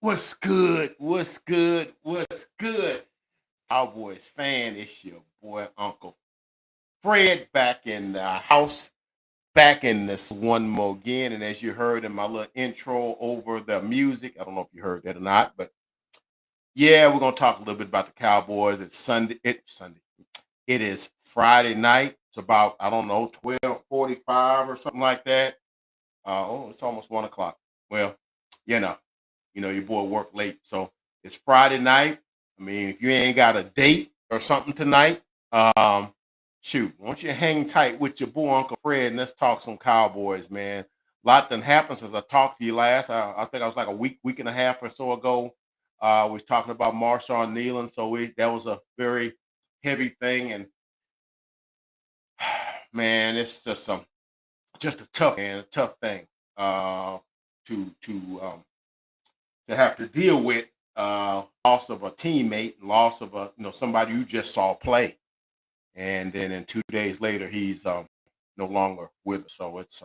What's good? What's good? What's good? Cowboys fan, it's your boy Uncle Fred back in the house, back in this one more again. And as you heard in my little intro over the music, I don't know if you heard that or not, but yeah, we're gonna talk a little bit about the Cowboys. It's Sunday. It's Sunday. It is Friday night. It's about I don't know 12:45 or something like that. It's almost 1 o'clock. Well, you know, your boy worked late. So it's Friday night. I mean, if you ain't got a date or something tonight, shoot, why don't you hang tight with your boy Uncle Fred and let's talk some Cowboys, man. A lot done happened since I talked to you last. I think I was like a week and a half or so ago. We was talking about Marshawn Nealon, so that was a very heavy thing, and man, it's just a tough thing to have to deal with loss of a teammate, loss of a somebody you just saw play, and then in 2 days later he's no longer with us. So it's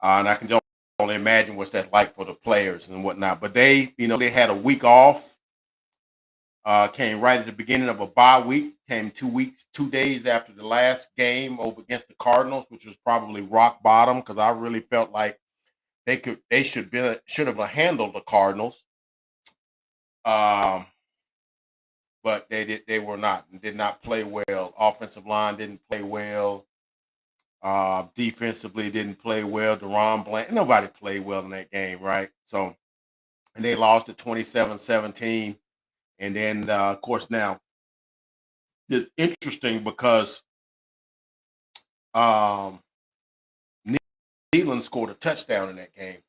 and I can just only imagine what's that like for the players and whatnot. But they had a week off. Came right at the beginning of a bye week. Came 2 weeks, 2 days after the last game over against the Cardinals, which was probably rock bottom because I really felt like they should have handled the Cardinals. Um, but they were not and did not play well. Offensive line didn't play well. Defensively didn't play well. Deron Bland, nobody played well in that game, right? So and they lost at 27-17. And then of course now it's interesting because um Nealon scored a touchdown in that game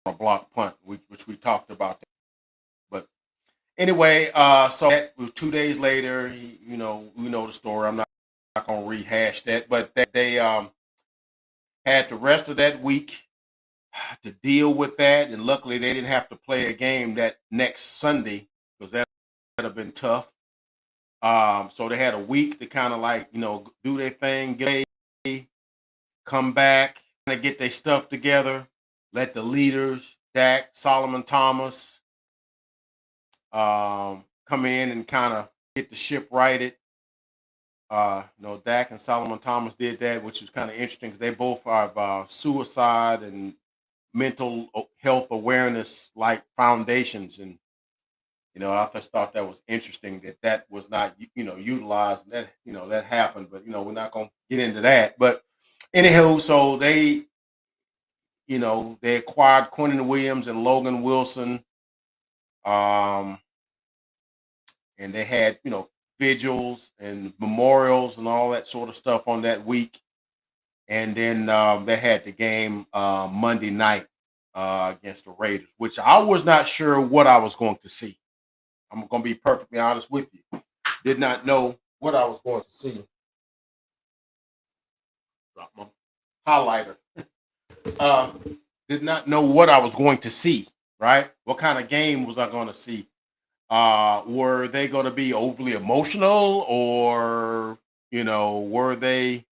on a block punt, which we talked about. But anyway, so that was 2 days later. We know the story. I'm not gonna rehash that, but they had the rest of that week to deal with that, and luckily they didn't have to play a game that next Sunday because that would have been tough. So they had a week to kind of like do their thing, come back, kind of get their stuff together, let the leaders, Dak, Solomon Thomas, come in and kind of get the ship righted. Dak and Solomon Thomas did that, which was kind of interesting because they both are suicide and mental health awareness like foundations, and I just thought that was interesting that was not utilized. That happened, but we're not gonna get into that. But anywho, so they acquired Quentin Williams and Logan Wilson, um, and they had vigils and memorials and all that sort of stuff on that week. And then they had the game Monday night against the Raiders, which I was not sure what I was going to see. I'm going to be perfectly honest with you. Did not know what I was going to see. Drop my highlighter. Uh, did not know what I was going to see. Right? What kind of game was I going to see? Were they going to be overly emotional, or were they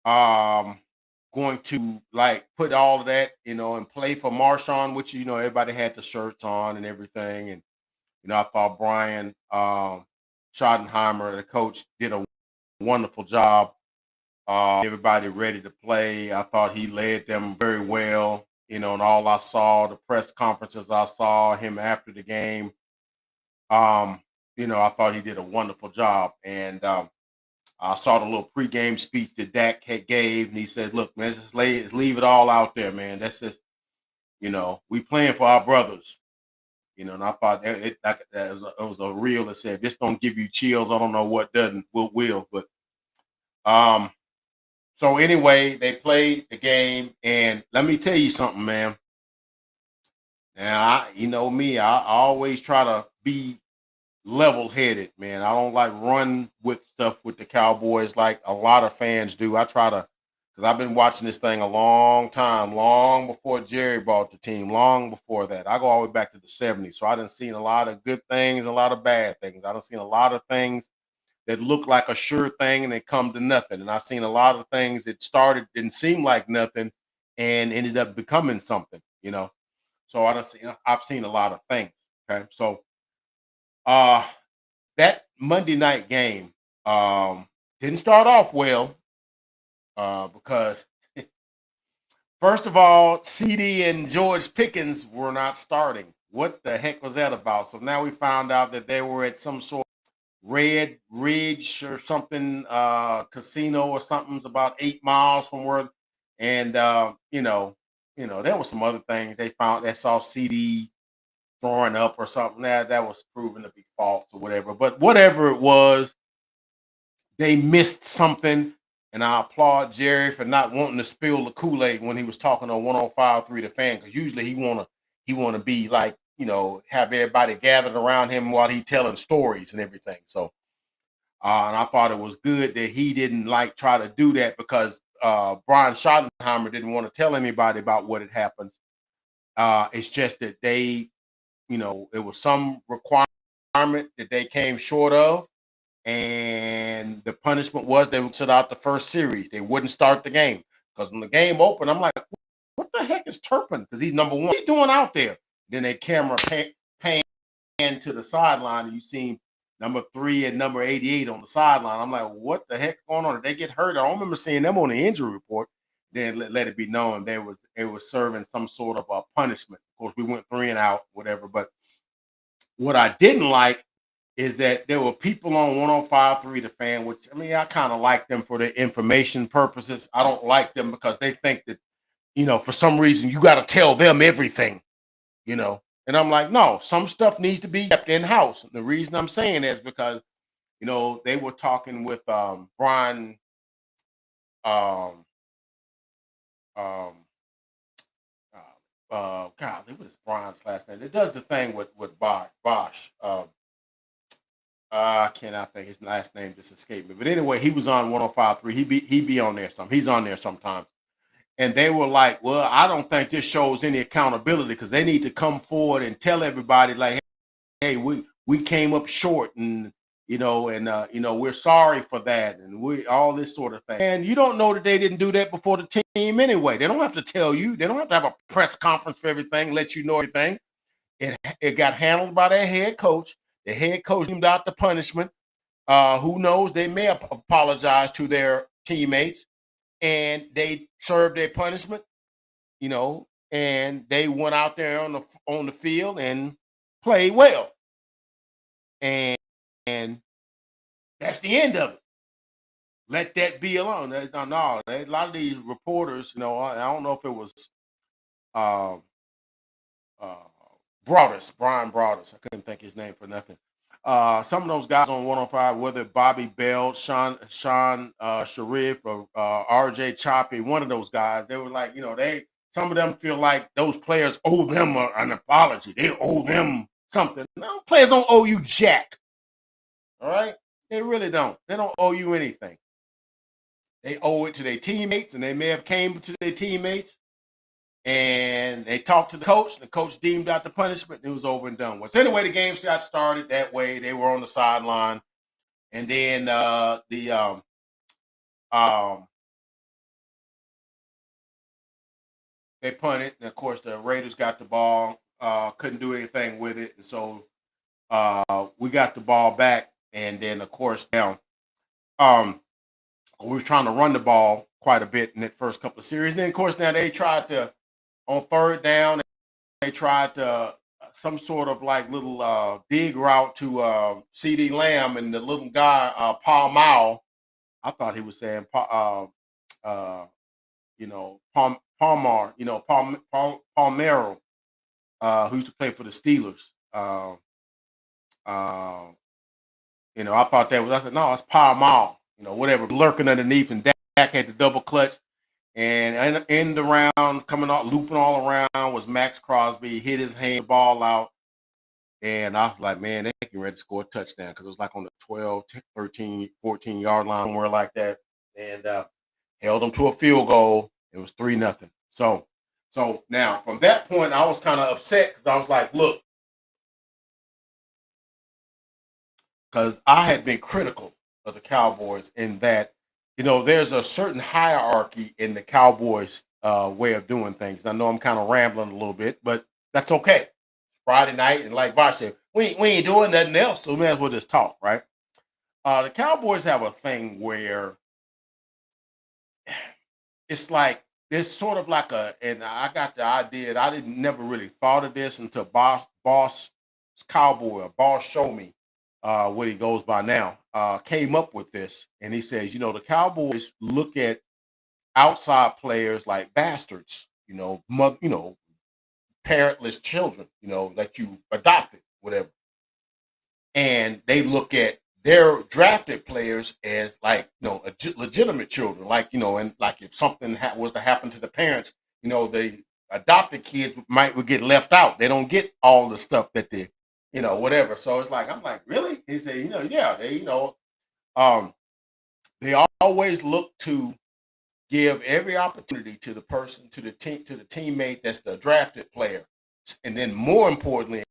um going to like put all of that and play for Marshawn, which everybody had the shirts on and everything, and I thought Brian Schottenheimer, the coach, did a wonderful job. Everybody ready to play. I thought he led them very well. And all I saw, the press conferences I saw him after the game, I thought he did a wonderful job. And I saw the little pregame speech that Dak had gave, and he said, "Look, man, let's leave it all out there, man. That's just, we playing for our brothers." And I thought that was a reel that said, "This don't give you chills. I don't know what doesn't, what will." But um, so anyway, they played the game, and let me tell you something, man. Now, you know me, I always try to be level headed, man. I don't like run with stuff with the Cowboys like a lot of fans do. I try to, because I've been watching this thing a long time, long before Jerry bought the team, long before that. I go all the way back to the '70s, so I done seen a lot of good things, a lot of bad things. I done seen a lot of things that look like a sure thing and they come to nothing, and I seen a lot of things that started didn't seem like nothing and ended up becoming something. So I've seen a lot of things. Okay, so uh, that Monday night game didn't start off well because first of all, CD and George Pickens were not starting. What the heck was that about? So now we found out that they were at some sort of Red Ridge or something casino or something's about 8 miles from where, and there was some other things they found. They saw CD throwing up or something. That was proven to be false or whatever. But whatever it was, they missed something, and I applaud Jerry for not wanting to spill the Kool-Aid when he was talking on 105.3 The Fan, because usually he wanna be like, have everybody gathered around him while he telling stories and everything. So and I thought it was good that he didn't like try to do that because Brian Schottenheimer didn't want to tell anybody about what had happened. It's just that it was some requirement that they came short of, and the punishment was they would sit out the first series. They wouldn't start the game because when the game opened, I'm like, "What the heck is Turpin? Because he's number one. What are you doing out there?" Then they camera pan to the sideline, and you see number 3 and number 88 on the sideline. I'm like, "What the heck's going on? Did they get hurt?" I don't remember seeing them on the injury report. Then let it be known it was serving some sort of a punishment. Of course, we went 3 and out, whatever. But what I didn't like is that there were people on 105.3 The Fan, which I mean, I kind of like them for the information purposes. I don't like them because they think that, for some reason you got to tell them everything, you know. And I'm like, no, some stuff needs to be kept in house. The reason I'm saying is because, they were talking with Brian um um God, what is Brian's last name? It does the thing with Bosch. I cannot think his last name just escaped me. But anyway, he was on 105.3. He be on there some. He's on there sometimes. And they were like, "Well, I don't think this shows any accountability because they need to come forward and tell everybody like, hey, we came up short, and we're sorry for that, and we all this sort of thing." And you don't know that they didn't do that before the team anyway. They don't have to tell you. They don't have to have a press conference for everything, let you know everything. It got handled by their head coach. The head coach deemed out the punishment. Who knows? They may have apologized to their teammates, and they served their punishment. And they went out there on the field and played well, and and that's the end of it. Let that be alone. No, a lot of these reporters, I don't know if it was um, uh, Brian Broadus. I couldn't think his name for nothing. Some of those guys on 105, whether Bobby Bell, Sean Sharif, or RJ Choppy, one of those guys, they were like, some of them feel like those players owe them an apology. They owe them something. No, players don't owe you jack. All right, they really don't. They don't owe you anything. They owe it to their teammates, and they may have came to their teammates and they talked to the coach. The coach deemed out the punishment. And it was over and done with. So anyway, the game got started that way. They were on the sideline, and then the um, they punted, and of course the Raiders got the ball. Couldn't do anything with it, and so we got the ball back, and then of course now um, we were trying to run the ball quite a bit in that first couple of series. And then of course now they tried to on third down. They tried to some sort of like little dig route to CD Lamb, and the little guy Paul Mao. I thought he was saying Palmar, Palmero, who used to play for the Steelers. Uh, I thought that was. I said no, it's Paul Mao. Whatever lurking underneath, and Dak had the double clutch. And in the round, coming out, looping all around was Max Crosby. Hit his hand ball out. And I was like, man, they can ready to score a touchdown because it was like on the 12, 13, 14-yard line, somewhere like that. And held them to a field goal. It was 3-0. So now from that point, I was kind of upset because I was like, look, because I had been critical of the Cowboys in that, there's a certain hierarchy in the Cowboys way of doing things. I know I'm kind of rambling a little bit, but That's okay. Friday night, and like Vosh said, we ain't doing nothing else, so we may as well just talk, right? The Cowboys have a thing where it's like there's sort of like a, and I got the idea. I didn't never really thought of this until Boss Cowboy or Boss Show Me, what he goes by now, came up with this, and he says, the Cowboys look at outside players like bastards, parentless children, that you adopted, whatever, and they look at their drafted players as like legitimate children, like and like if something was to happen to the parents, the adopted kids might would get left out. They don't get all the stuff that they, whatever. So it's like I'm like, really? He said, yeah, they, um, they always look to give every opportunity to the person, to the team, to the teammate that's the drafted player, and then more importantly,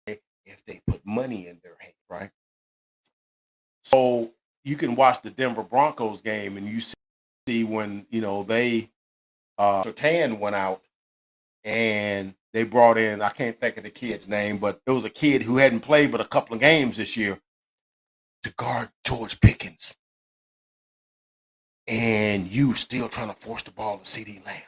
if they put money in their hand, right? So you can watch the Denver Broncos game and you see when, they Sertan went out and they brought in, I can't think of the kid's name, but it was a kid who hadn't played but a couple of games this year to guard George Pickens. And you still trying to force the ball to CD Lamb.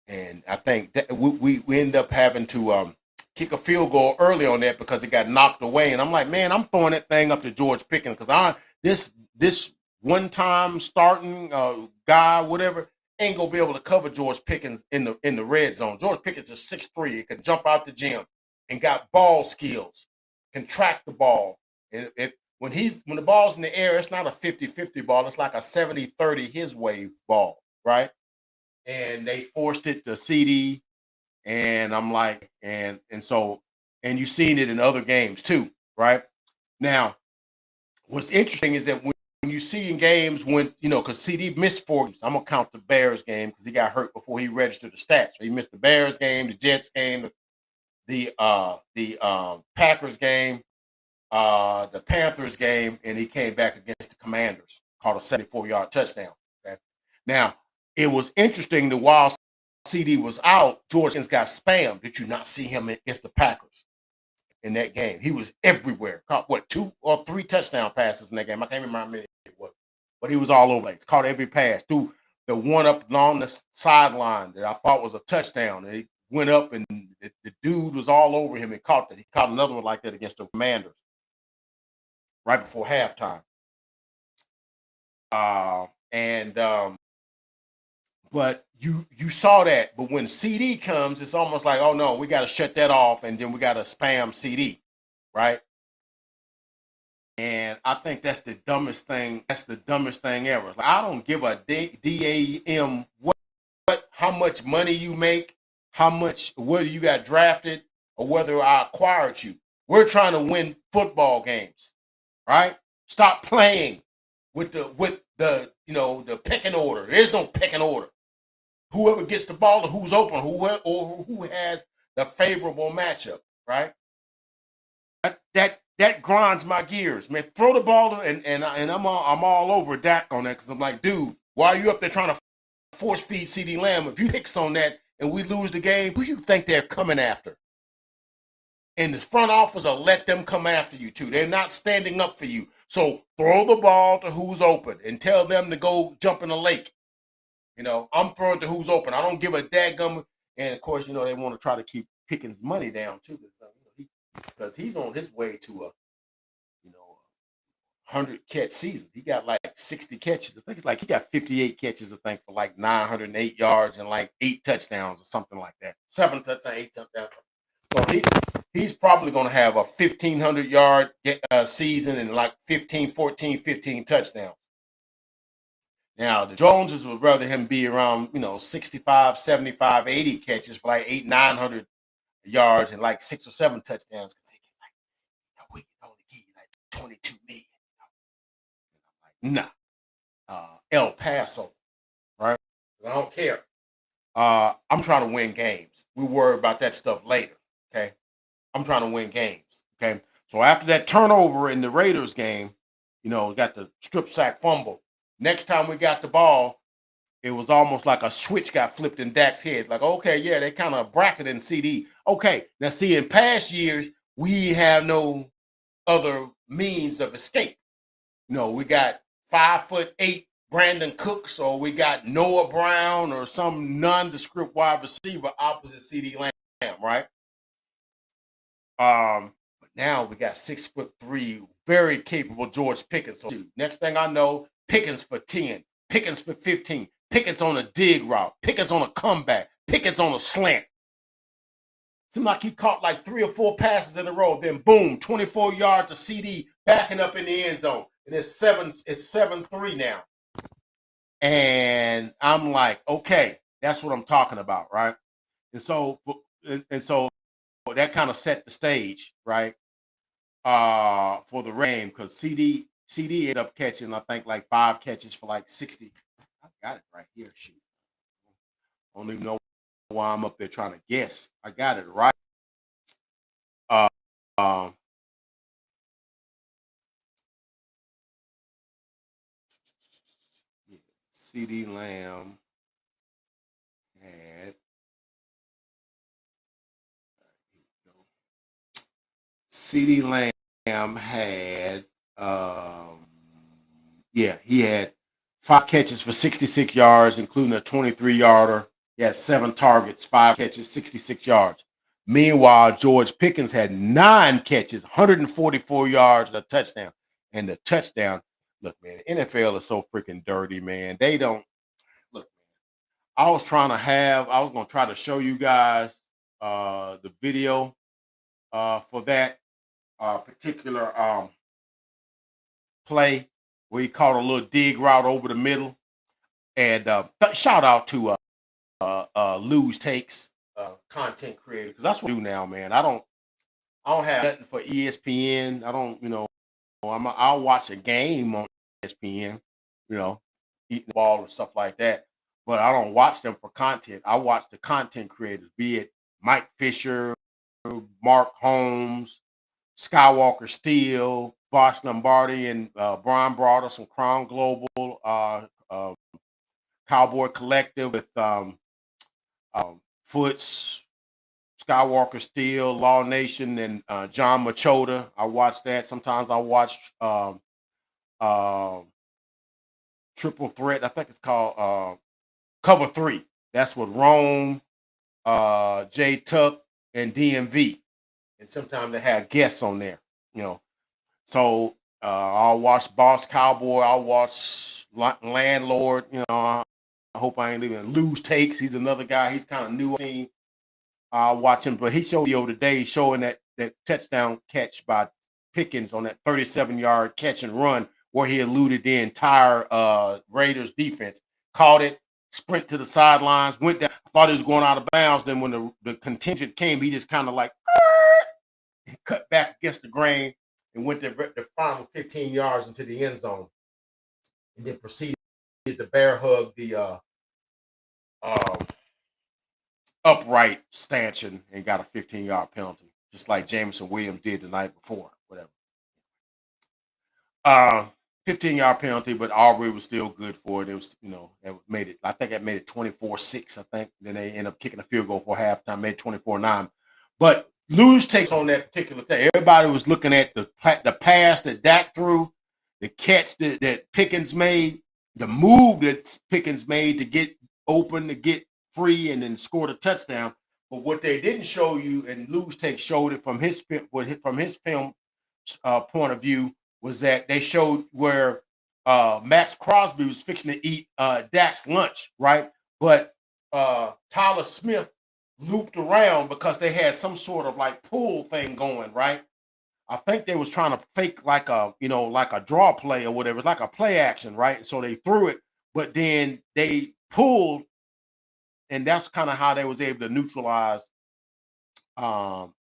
And I think that we end up having to kick a field goal early on that because it got knocked away. And I'm like, man, I'm throwing that thing up to George Pickens because this one time starting guy, whatever, ain't gonna be able to cover George Pickens in the red zone. George Pickens is 6'3". He can jump out the gym and got ball skills, can track the ball. And when the ball's in the air, it's not a 50-50 ball. It's like a 70-30 his way ball, right? And they forced it to CD, and I'm like, and you've seen it in other games too, right? Now, what's interesting is that when you see in games when because CD missed 4 games. I'm gonna count the Bears game because he got hurt before he registered the stats. So he missed the Bears game, the Jets game, the Packers game, the Panthers game, and he came back against the Commanders, caught a 74-yard touchdown. Okay? Now, it was interesting that while CD was out, George got spammed. Did you not see him against the Packers in that game? He was everywhere. Caught 2 or 3 touchdown passes in that game. I can't remember how many it was, but he was all over. He caught every pass. Threw the one up along the sideline that I thought was a touchdown. And he went up, and the dude was all over him and caught that. He caught another one like that against the Commanders right before halftime. And But you saw that. But when CD comes, it's almost like, oh no, we got to shut that off, and then we got to spam CD, right? And I think that's the dumbest thing. That's the dumbest thing ever. Like, I don't give a damn how much money you make, how much whether you got drafted or whether I acquired you. We're trying to win football games, right? Stop playing with the the pecking order. There's no pecking order. Whoever gets the ball, or who's open, who has the favorable matchup, right? That grinds my gears, man. Throw the ball to, and I'm all over Dak on that because I'm like, dude, why are you up there trying to force feed CD Lamb? If you hicks on that and we lose the game, who you think they're coming after? And the front office will let them come after you too. They're not standing up for you. So throw the ball to who's open and tell them to go jump in the lake. I'm throwing to who's open. I don't give a dadgum. And of course, they want to try to keep Pickens' money down too, because he's on his way to a 100-catch season. He got like 60 catches. I think it's like he got 58 catches, I think, for like 908 yards and like 8 touchdowns or something like that. 7 touchdowns, 8 touchdowns. So he's probably going to have a 1,500-yard season and like 15, 14, 15 touchdowns. Now, the Joneses would rather him be around, 65, 75, 80 catches for like 900 yards and like 6 or 7 touchdowns because they can we can only give you like 22 million. Nah. El Paso, right? I don't care. I'm trying to win games. We worry about that stuff later. Okay. I'm trying to win games. Okay. So after that turnover in the Raiders game, got the strip sack fumble. Next time we got the ball, it was almost like a switch got flipped in Dak's head. Like, okay, yeah, they kind of bracketing CD. Okay, now see, in past years, we have no other means of escape. No, we got 5'8" Brandon Cooks, or we got Noah Brown, or some nondescript wide receiver opposite CD Lamb, right? But now we got 6'3", very capable George Pickens. So next thing I know, Pickens for 10, Pickens for 15, Pickens on a dig route, Pickens on a comeback, Pickens on a slant. Seemed like he caught like 3 or 4 passes in a row. Then boom, 24 yards to CD, backing up in the end zone. And it's 7-3 now. And I'm like, okay, that's what I'm talking about, right? And so that kind of set the stage, right? For the game, because CD ended up catching, I think, like 5 catches for like 60. I got it right here. Shoot. I don't even know why I'm up there trying to guess. I got it right. Uh, um, CD Lamb had CD Lamb had yeah, he had 5 catches for 66 yards, including a 23-yarder. He had 7 targets, 5 catches, 66 yards. Meanwhile, George Pickens had 9 catches, 144 yards, and a touchdown. And the touchdown, look, man, the NFL is so freaking dirty, man. They don't look. I was going to try to show you guys the video for that particular play where he caught a little dig route over the middle. And shout out to Lose Takes, content creator, because that's what I do now, man. I don't have nothing for ESPN. I don't, I'll watch a game on ESPN, eating the ball and stuff like that. But I don't watch them for content. I watch the content creators, be it Mike Fisher, Mark Holmes, Skywalker Steele, Bosh Lombardi, and Brian Broaddus from Crown Global, Cowboy Collective with Foots, Skywalker Steele, Law Nation, and John Machota. I watch that. Sometimes I watch uh, Triple Threat. I think it's called Cover 3. That's with Rome, J Tuck, and DMV. And sometimes they have guests on there, you know. So I'll watch Boss Cowboy. I'll watch Landlord. I hope I ain't leaving. Lose Takes. He's another guy. He's kind of new. I'll watch him, but he showed video today showing that touchdown catch by Pickens on that 37-yard catch and run where he eluded the entire Raiders defense. Caught it, sprint to the sidelines, went down. I thought he was going out of bounds. Then when the contingent came, he just kind of like cut back against the grain and went the final 15 yards into the end zone, and then proceeded to bear hug the upright stanchion and got a 15-yard penalty, just like Jameson Williams did the night before, whatever. 15-yard penalty, but Aubrey was still good for it. It was, it made it. I think it made it 24-6. I think. Then they ended up kicking a field goal for halftime, made 24-9. But Lose Takes on that particular thing. Everybody was looking at the pass that Dak threw, the catch that Pickens made, the move that Pickens made to get open, to get free, and then scored a touchdown. But what they didn't show you, and Lose Takes showed it from his film point of view, was that they showed where Max Crosby was fixing to eat Dak's lunch, right? But Tyler Smith looped around because they had some sort of like pull thing going, right? I think they was trying to fake like a draw play or whatever. It's like a play action, right? So they threw it, but then they pulled, and that's kind of how they was able to neutralize um,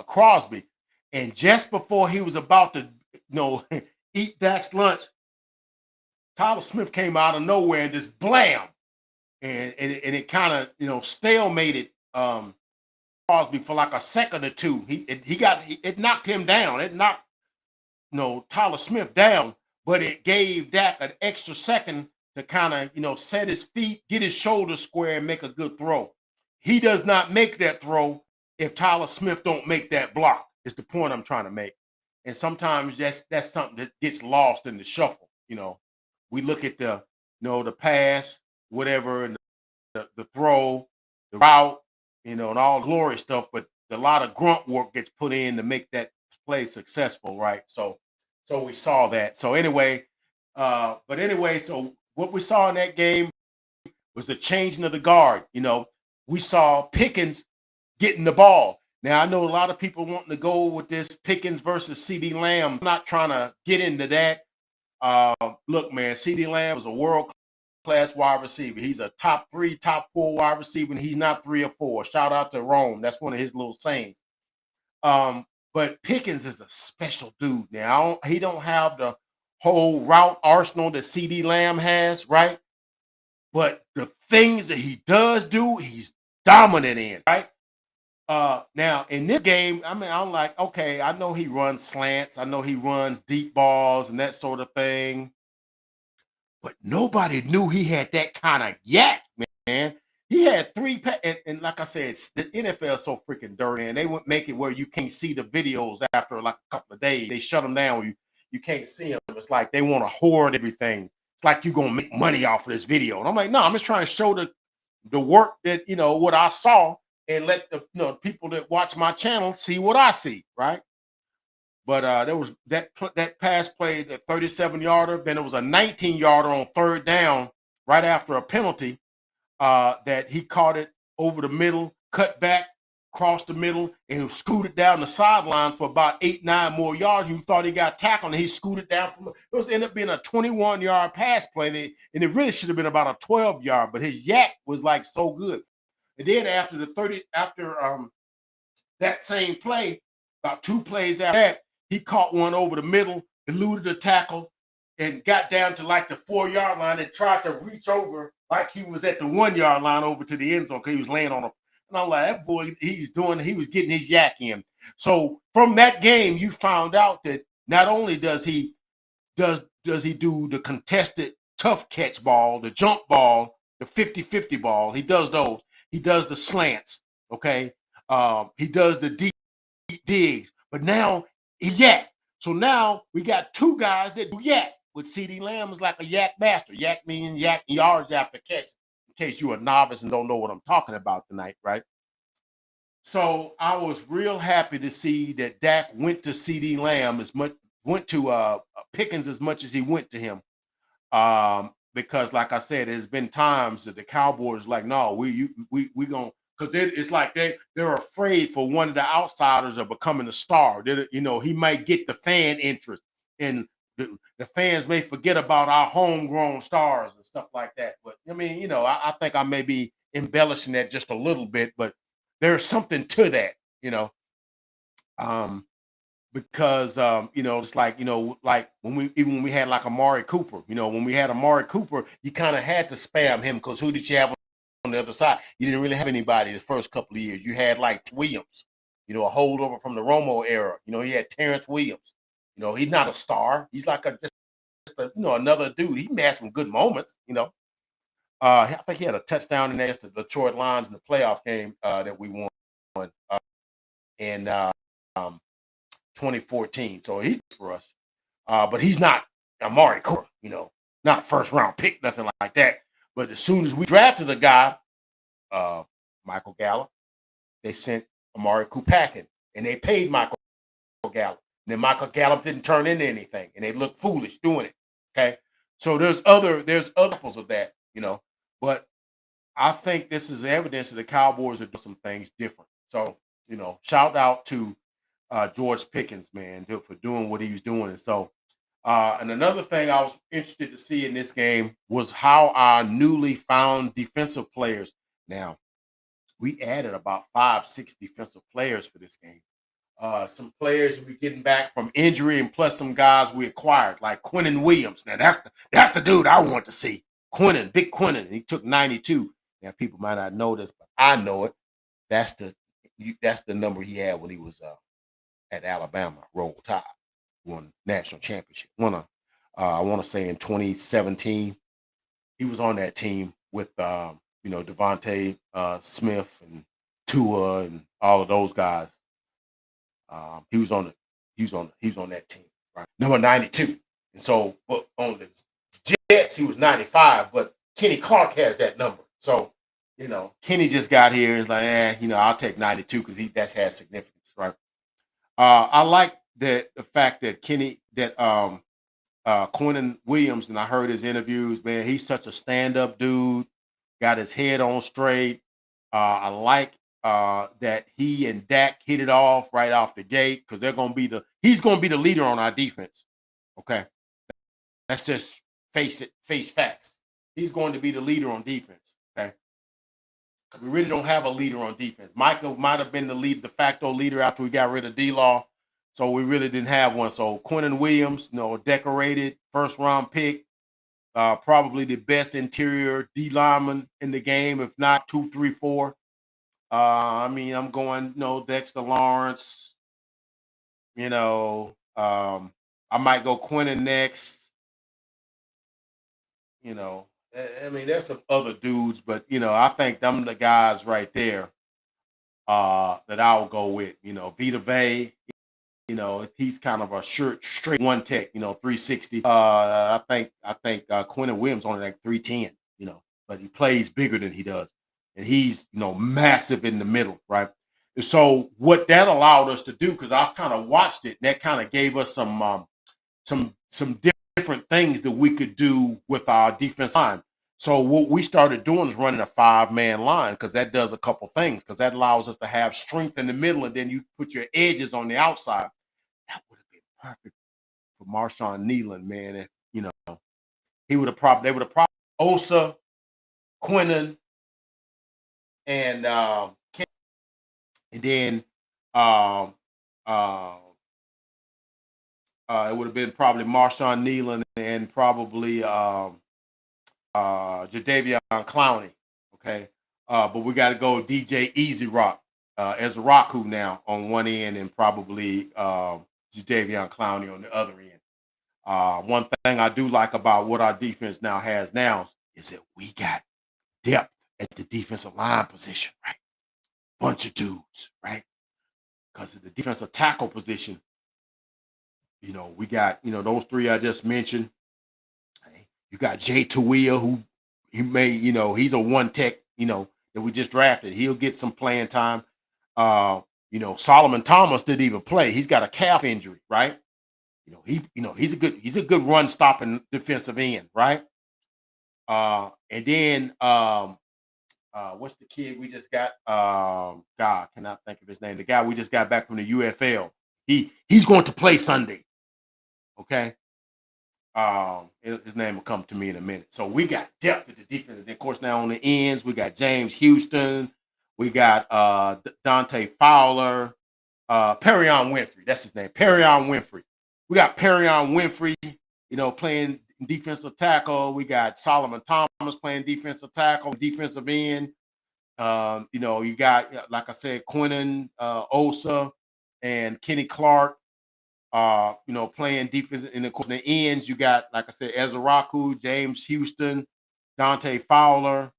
Crosby. And just before he was about to, eat Dak's lunch, Tyler Smith came out of nowhere and just blam, and it kind of stalemated Crosby for like a second or two. It knocked him down. It knocked Tyler Smith down, but it gave Dak an extra second to kind of, set his feet, get his shoulders square, and make a good throw. He does not make that throw if Tyler Smith don't make that block. Is the point I'm trying to make. And sometimes that's something that gets lost in the shuffle. We look at the pass, whatever, and the throw, the route, and all glory stuff, but a lot of grunt work gets put in to make that play successful, right? So we saw that. So anyway, so what we saw in that game was the changing of the guard. We saw Pickens getting the ball. Now, I know a lot of people wanting to go with this Pickens versus CD Lamb. I'm not trying to get into that. Look, man, CD Lamb is a world-class wide receiver. He's a top 3, top 4 wide receiver, and he's not 3 or 4. Shout out to Rome. That's one of his little sayings. But Pickens is a special dude. Now, he don't have the whole route arsenal that CD Lamb has, right? But the things that he does do, he's dominant in, right? Now in this game, I mean, I'm like, okay, I know he runs slants, I know he runs deep balls and that sort of thing, but nobody knew he had that kind of yak, man. He had and like I said, the NFL is so freaking dirty, and they would make it where you can't see the videos after like a couple of days. They shut them down. You can't see them. It's like they want to hoard everything. It's like you're gonna make money off of this video, and I'm like, no, I'm just trying to show the work that what I saw, and let the people that watch my channel see what I see, right? But there was that pass play, that 37-yarder. Then it was a 19-yarder on third down right after a penalty that he caught it over the middle, cut back, crossed the middle, and scooted down the sideline for about 8-9 more yards. You thought he got tackled, and he scooted down from it. Was ended up being a 21-yard pass play, and it really should have been about a 12-yard. But his yak was like so good. And then after that same play, about 2 plays after that, he caught one over the middle, eluded the tackle, and got down to like the 4-yard line and tried to reach over like he was at the 1-yard line over to the end zone because he was laying on a. And I'm like, that boy, he was getting his yak in. So from that game, you found out that not only does he do the contested tough catch ball, the jump ball, the 50-50 ball, he does those. He does the slants, okay? He does the deep digs, but now he yak. So now we got 2 guys that do yak. With CD Lamb is like a yak master. Yak meaning yak yards after catch. In case you're a novice and don't know what I'm talking about tonight, right? So I was real happy to see that Dak went to CD Lamb went to Pickens as much as he went to him. Because like I said, there's been times that the Cowboys like, no, we gonna, because it's like they're afraid for one of the outsiders of becoming a star. He might get the fan interest, and the fans may forget about our homegrown stars and stuff like that. But I mean, I think I may be embellishing that just a little bit, but there's something to that, um, because it's like like when we had like Amari Cooper, when we had Amari Cooper, you kind of had to spam him because who did you have on the other side? You didn't really have anybody the first couple of years. You had like Williams, a holdover from the Romo era. He had Terrence Williams. He's not a star. He's like just another dude. He had some good moments. I think he had a touchdown in the Detroit Lions in the playoff game that we won in 2014. So he's for us. But he's not Amari Cooper, not a first round pick, nothing like that. But as soon as we drafted a guy, Michael Gallup, they sent Amari Cooper packing, and they paid Michael Gallup. And then Michael Gallup didn't turn into anything, and they looked foolish doing it. Okay, so there's other examples of that, But I think this is evidence that the Cowboys are doing some things different. So shout out to George Pickens, man, for doing what he was doing. And so, and another thing I was interested to see in this game was how our newly found defensive players. Now, we added about 5-6 defensive players for this game. Some players we're getting back from injury, and plus some guys we acquired, like Quinnen Williams. Now, that's the dude I want to see. Big Quinnen. He took 92. Now, people might not know this, but I know it. That's the number he had when he was at Alabama, Roll Tide, won national championship. I want to say in 2017. He was on that team with Devontae Smith and Tua and all of those guys. He was on that team, right? Number 92. And so on the Jets, he was 95, but Kenny Clark has that number. So, Kenny just got here. It's like, I'll take 92 because that has significance, right? I like the fact that Quinnen Williams, and I heard his interviews, man, he's such a stand-up dude, got his head on straight. I like that he and Dak hit it off right off the gate because he's gonna be the leader on our defense. Okay. Let's just face facts. He's going to be the leader on defense. Okay. We really don't have a leader on defense. Michael might have been the de facto leader after we got rid of D-Law. So we really didn't have one. So Quinnen Williams, decorated first round pick, probably the best interior D lineman in the game, if not 2, 3, 4. I'm going, Dexter Lawrence. I might go Quinnen next. There's some other dudes, but I think them the guys right there that I'll go with. Vita Vey, he's kind of a straight one tech, 360. I think Quinnen Williams only like 310, but he plays bigger than he does. And he's, massive in the middle, right? And so what that allowed us to do, because I've kind of watched it, that kind of gave us some different things that we could do with our defense line. So what we started doing is running a 5-man line because that does a couple things, because that allows us to have strength in the middle, and then you put your edges on the outside. That would have been perfect for Marshawn Kneeland, man. If, they would have probably Osa, Quinnen, and then it would have been probably Marshawn Kneeland and probably Jadeveon Clowney. Okay. But we got to go DJ Easy Rock as a Raku now on one end, and probably Jadeveon Clowney on the other end. One thing I do like about what our defense has now is that we got depth at the defensive line position, right? Bunch of dudes, right? Because of the defensive tackle position, we got, those three I just mentioned. You got Jay Tuia, who he's a one tech, that we just drafted. He'll get some playing time. Solomon Thomas didn't even play. He's got a calf injury, right? He's a good run stopping defensive end, right? And then what's the kid we just got? God, cannot think of his name. The guy we just got back from the UFL. He's going to play Sunday. Okay. His name will come to me in a minute. So we got depth at the defense. And of course, now on the ends, we got James Houston, we got Dante Fowler, Perion Winfrey. That's his name, Perion Winfrey. We got Perion Winfrey, playing defensive tackle. We got Solomon Thomas playing defensive tackle, defensive end. You got, like I said, Quinnen Osa and Kenny Clark. Playing defense. And of course, in the ends, you got, like I said, Ezra Raku, James Houston, Dante Fowler.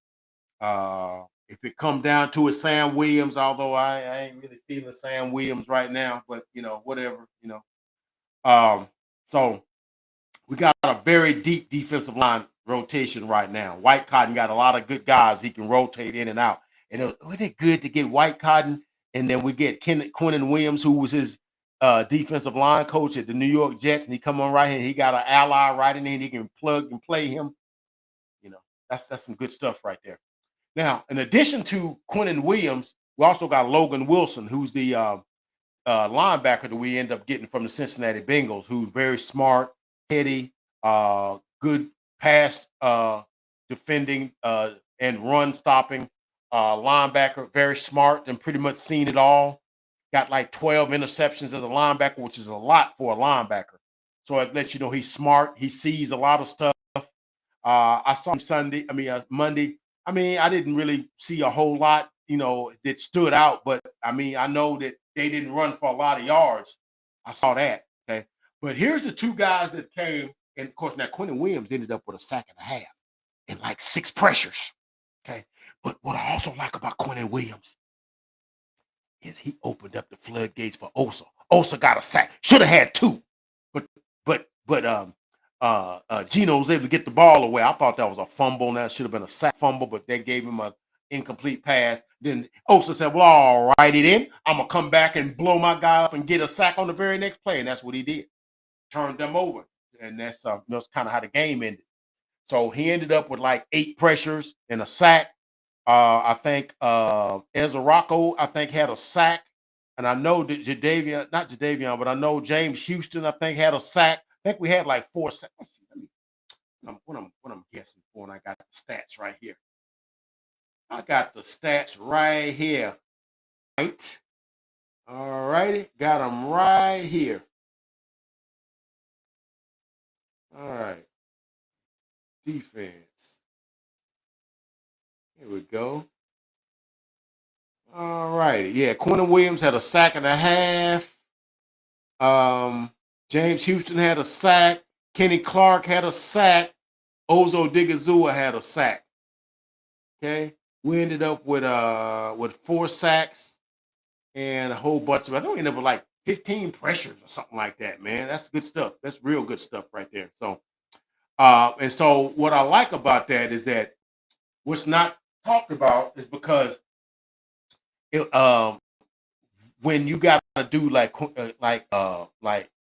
If it come down to it, Sam Williams, although I ain't really feeling Sam Williams right now, but whatever, so we got a very deep defensive line rotation right now. White Cotton got a lot of good guys he can rotate in and out. And isn't it good to get White Cotton? And then we get Quinnen Williams, who was his defensive line coach at the New York Jets, and he come on right here. He got an ally right in there, and he can plug and play him. That's some good stuff right there. Now, in addition to Quinnen Williams, we also got Logan Wilson, who's the linebacker that we end up getting from the Cincinnati Bengals, who's very smart, heady, good pass defending and run stopping linebacker, very smart and pretty much seen it all. Got like 12 interceptions as a linebacker, which is a lot for a linebacker. So it lets you know he's smart. He sees a lot of stuff. I saw him Monday. I didn't really see a whole lot, that stood out, but I know that they didn't run for a lot of yards. I saw that. Okay. But here's the two guys that came, and of course, now Quinnen Williams ended up with a sack and a half. and like 6 pressures. Okay. But what I also like about Quentin Williams is he opened up the floodgates for Osa. Osa got a sack. Should have had 2. But Gino was able to get the ball away. I thought that was a fumble, and that should have been a sack fumble, but they gave him an incomplete pass. Then Osa said, well, all righty then. I'm going to come back and blow my guy up and get a sack on the very next play. And that's what he did. Turned them over. And that's kind of how the game ended. So he ended up with like 8 pressures and a sack. I think Ezra Rocco, I think, had a sack. And I know that not Jadavion, but I know James Houston, I think, had a sack. I think we had like 4 sacks. Let's see, what I'm guessing for, and I got the stats right here. I got the stats right here. Right. All righty. Got them right here. All right. Defense. Here we go. All righty. Yeah, Quentin Williams had a sack and a half. James Houston had a sack. Kenny Clark had a sack. Ozo Digazua had a sack. Okay. We ended up with 4 sacks and a whole bunch of, I think we ended up with like 15 pressures or something like that, man. That's good stuff. That's real good stuff right there. So and so what I like about that is that what's not talked about is because it, when you got to do like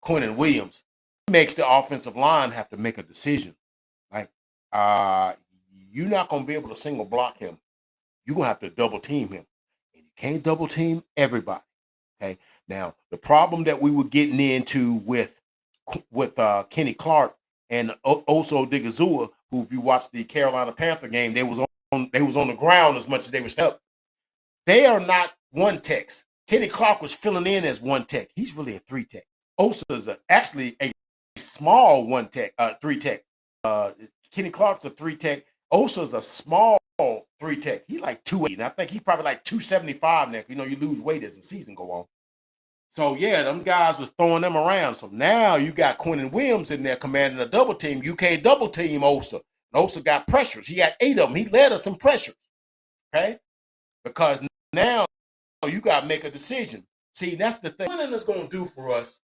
Quentin Williams, it makes the offensive line have to make a decision. Like, you're not gonna be able to single block him. You're gonna have to double team him, and you can't double team everybody. Okay. Now, the problem that we were getting into with Kenny Clark and Oso Digazua, who, if you watch the Carolina Panther game, they was on the ground as much as they were up. They are not one techs. Kenny Clark was filling in as one tech. He's really a 3 tech. Osa is actually a small 1 tech, 3 tech. Kenny Clark's a 3 tech. Osa's a small 3 tech. He's like 280, and I think he's probably like 275 now. You know, you lose weight as the season go on. So yeah, them guys was throwing them around. So now you got Quentin Williams in there commanding a double team. You can't double team Osa. And Osa got pressures. He had 8 of them. He led us some pressures. Okay, because now you got to make a decision. See, that's the thing. What it's going to do for us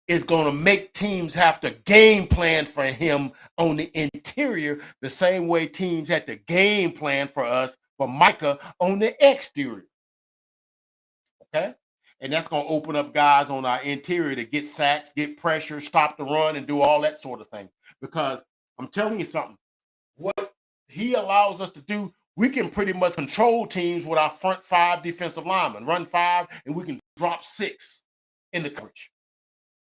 is going to make teams have to game plan for him on the interior the same way teams had to game plan for us for Micah on the exterior. Okay? And that's going to open up guys on our interior to get sacks, get pressure, stop the run, and do all that sort of thing. Because I'm telling you something, what he allows us to do, we can pretty much control teams with our front 5 defensive linemen, run 5, and we can drop 6 in the coverage.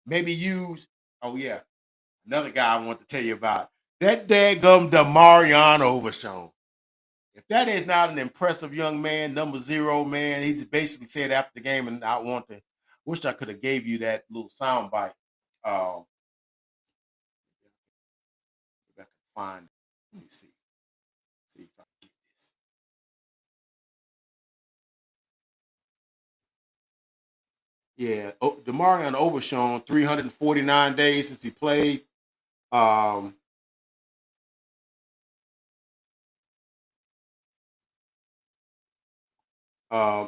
Maybe use, oh yeah, another guy I want to tell you about. That daggum Demarion Overshown. If that is not an impressive young man, number 0, man, he just basically said after the game, and wish I could have gave you that little sound bite. If I can find, let me see if I can get this. Yeah, Demarion Overshown, 349 days since he played.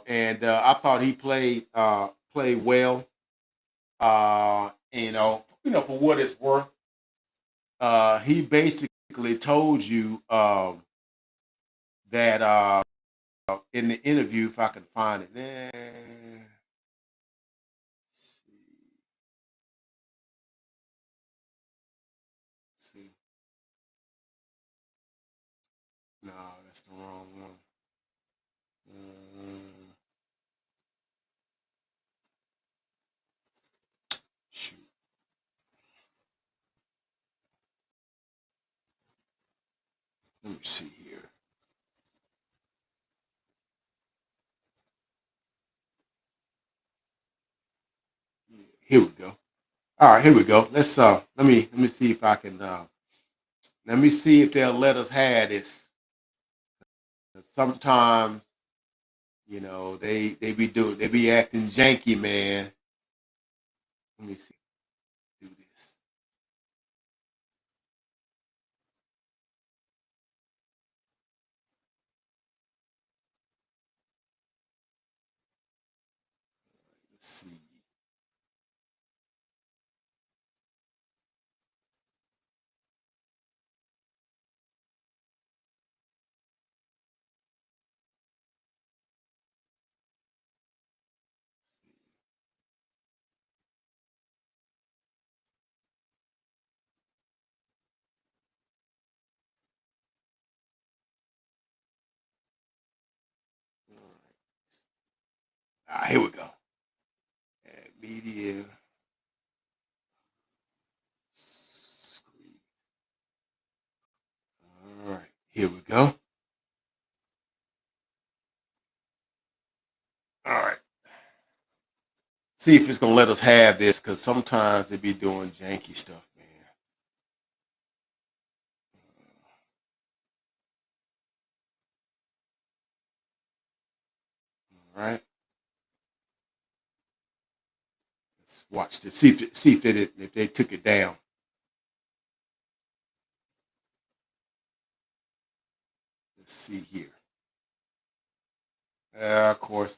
And I thought he played well. For what it's worth, he basically told you that in the interview, if I can find it, see. No, that's the wrong one. Shoot. Let me see here. Here we go. All right, here we go. Let's let me see if I can let me see if they'll let us have this. Sometimes, they be acting janky, man. Let me see. Do this. Here we go. Media. All right, here we go. All right. See if it's gonna let us have this, because sometimes they be doing janky stuff, man. All right. Let's watch this. See if they took it down. Let's see here. Of course,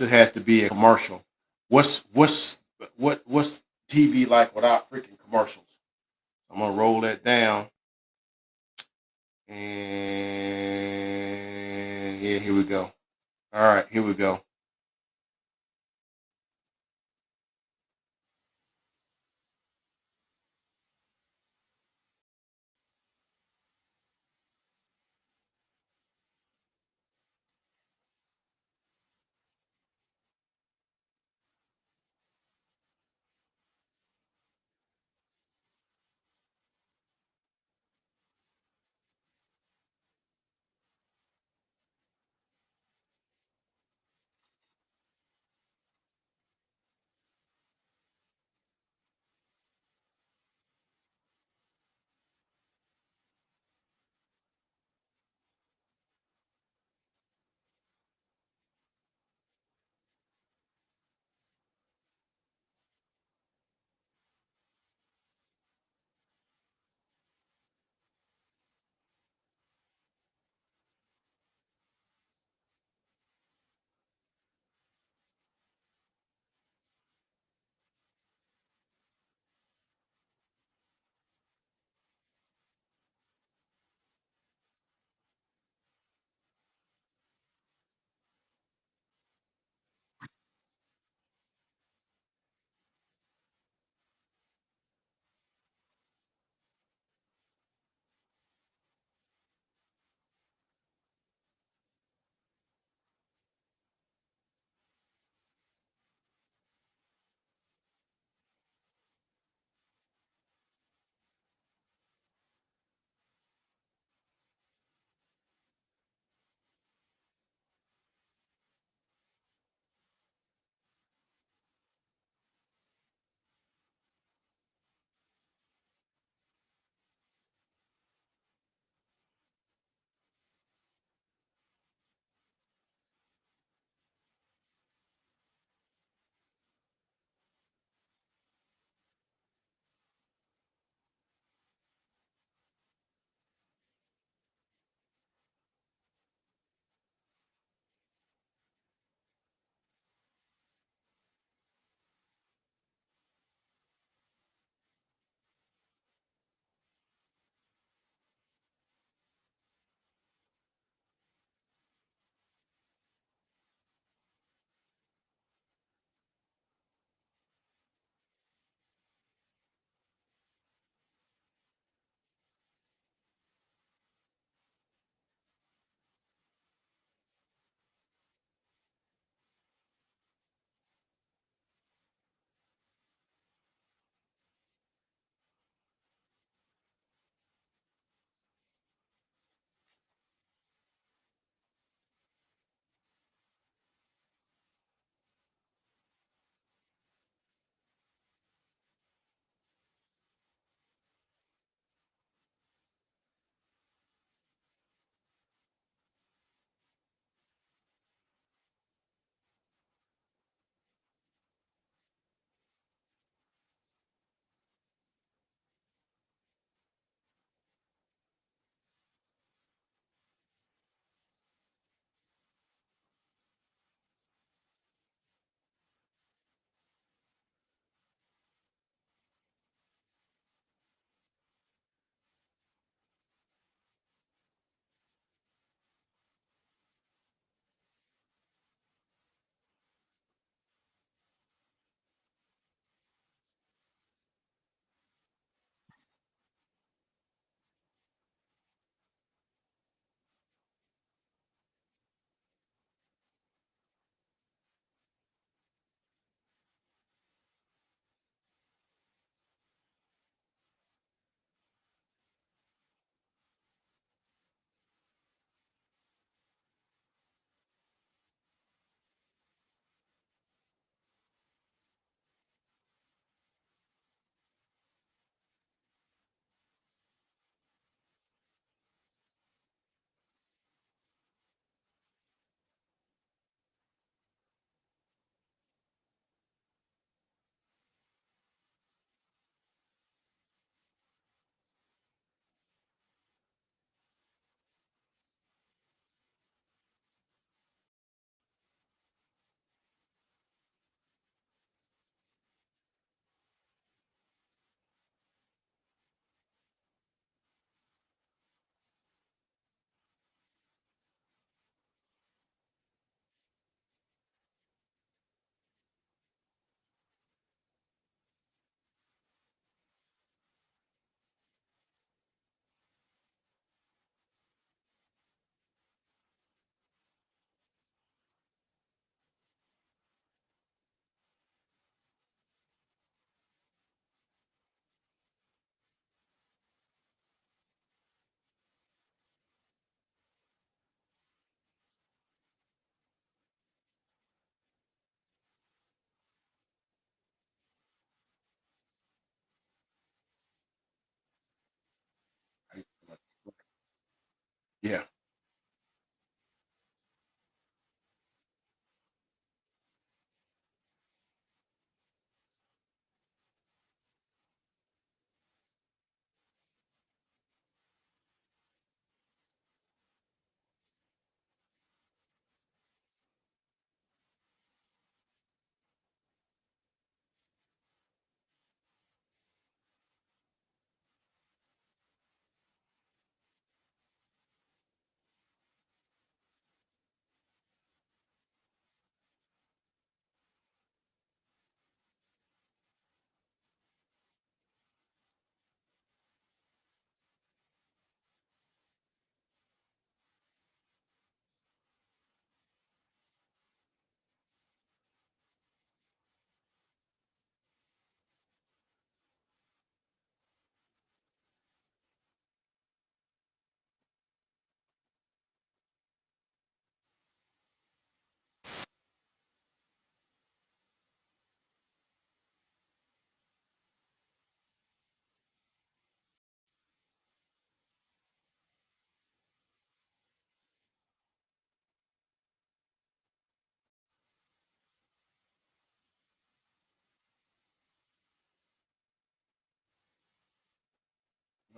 it has to be a commercial. What's what's what's TV like without freaking commercials? I'm gonna roll that down, and yeah, here we go. All right, here we go.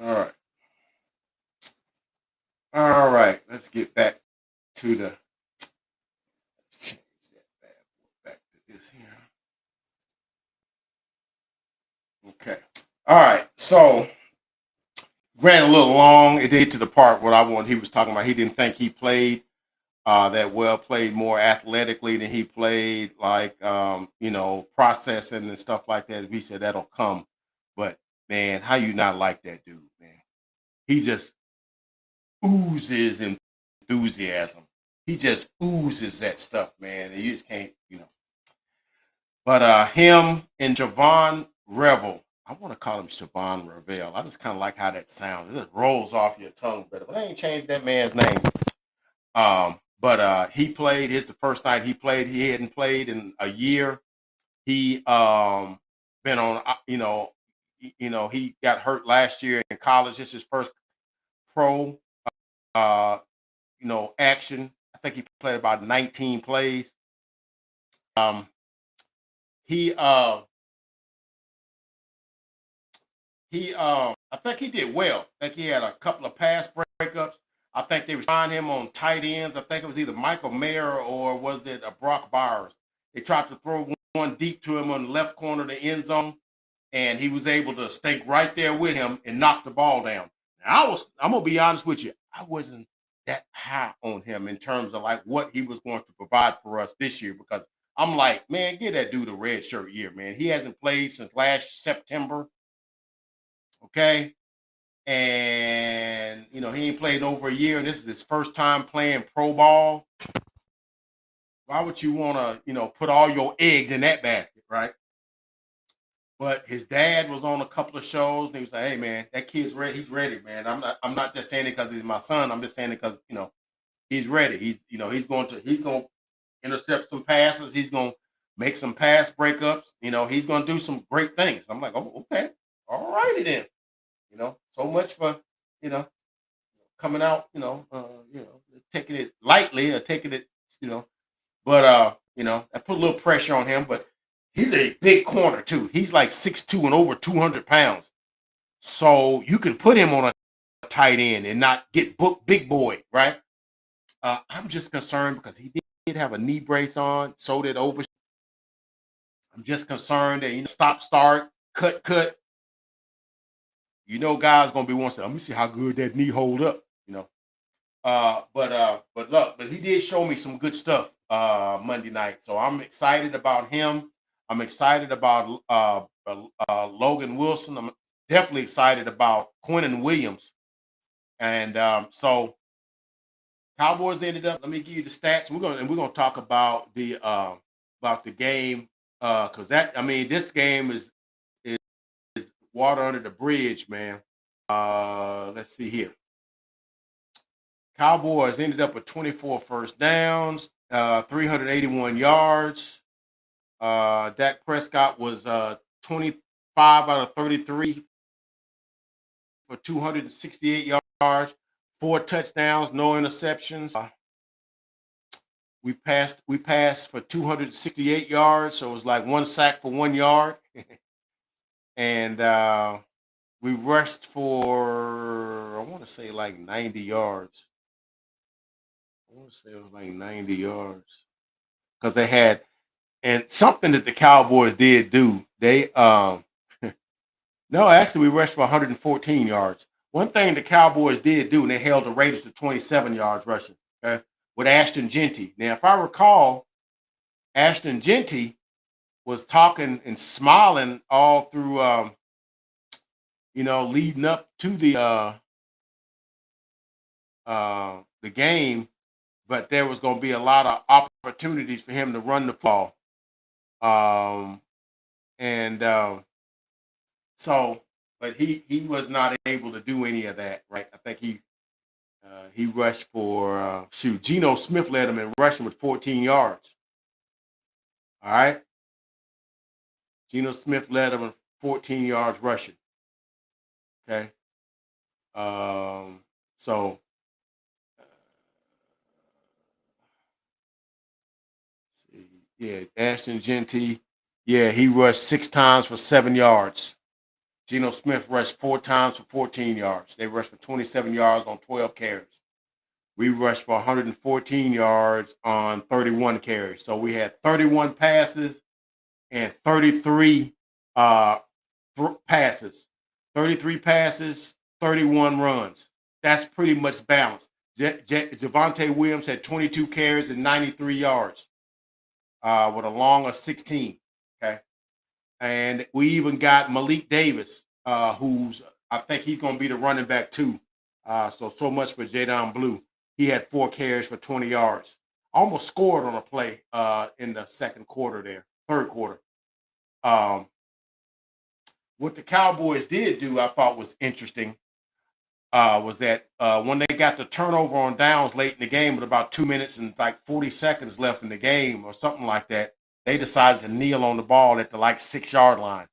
All right. All right. Let's get back to the change that bad boy back to this here. Okay. All right. So ran a little long. It did to the part what I wanted. He was talking about. He didn't think he played that well, played more athletically than he played, like processing and stuff like that. He said that'll come, but man, how you not like that dude, man? He just oozes enthusiasm. He just oozes that stuff, man. And you just can't. But him and Javon Revel, I want to call him Siobhan Revel. I just kind of like how that sounds. It just rolls off your tongue better. But I ain't changed that man's name. But he played. His the first night he played. He hadn't played in a year. He been on. He got hurt last year in college. This is his first pro. Uh, action. I think he played about 19 plays. Um, he I think he did well. I think he had a couple of pass breakups. I think they were trying him on tight ends. I think it was either Michael Mayer or was it Brock Bowers. They tried to throw one deep to him on the left corner of the end zone, and he was able to stay right there with him and knock the ball down. Now, I'm gonna be honest with you, I wasn't that high on him in terms of like what he was going to provide for us this year because I'm like, man, give that dude a red shirt year, man. He hasn't played since last September. Okay. And he ain't played in over a year, and this is his first time playing pro ball. Why would you want to, put all your eggs in that basket, right? But his dad was on a couple of shows, and he was like, "Hey, man, that kid's ready. He's ready, man. I'm not just saying it because he's my son. I'm just saying it because he's ready. He's going to intercept some passes. He's going to make some pass breakups. He's going to do some great things." I'm like, "Oh, okay, all righty then." So much for you know coming out, taking it lightly or taking it, you know. But I put a little pressure on him. But he's a big corner too. He's like 6'2" and over 200 pounds. So you can put him on a tight end and not get booked big boy, right? I'm just concerned because he did have a knee brace on, so did over. I'm just concerned that stop, start, cut. Guys gonna be one saying, let me see how good that knee hold up. But he did show me some good stuff Monday night, so I'm excited about him. I'm excited about Logan Wilson. I'm definitely excited about Quinnen Williams, and so Cowboys ended up. Let me give you the stats. We're gonna talk about the game because this game is water under the bridge, man. Let's see here. Cowboys ended up with 24 first downs, 381 yards. Dak Prescott was 25 out of 33 for 268 yards, 4 touchdowns, no interceptions. We passed for 268 yards, so it was like one sack for 1 yard, and we rushed for I want to say like 90 yards. I want to say it was like 90 yards because they had. And something that the Cowboys did do, they no, actually we rushed for 114 yards. One thing the Cowboys did do, and they held the Raiders to 27 yards rushing, okay, with Ashton Genty. Now, if I recall, Ashton Genty was talking and smiling all through leading up to the game, but there was going to be a lot of opportunities for him to run the ball. And So, but he was not able to do any of that, right? I think he rushed for Geno Smith led him in rushing with 14 yards. All right, Geno Smith led him in 14 yards rushing. Okay, so yeah, Ashton Genty, yeah, he rushed 6 times for 7 yards. Geno Smith rushed 4 times for 14 yards. They rushed for 27 yards on 12 carries. We rushed for 114 yards on 31 carries. So we had 31 passes and 33 uh, passes. 33 passes, 31 runs. That's pretty much balanced. Javonte Williams had 22 carries and 93 yards with a long of 16. Okay. And we even got Malik Davis, who's I think he's going to be the running back too. So much for Jadon Blue. He had 4 carries for 20 yards. Almost scored on a play in the second quarter there, third quarter. What the Cowboys did do, I thought was interesting, was that when they got the turnover on downs late in the game with about 2 minutes and like 40 seconds left in the game or something like that, they decided to kneel on the ball at the like 6-yard line.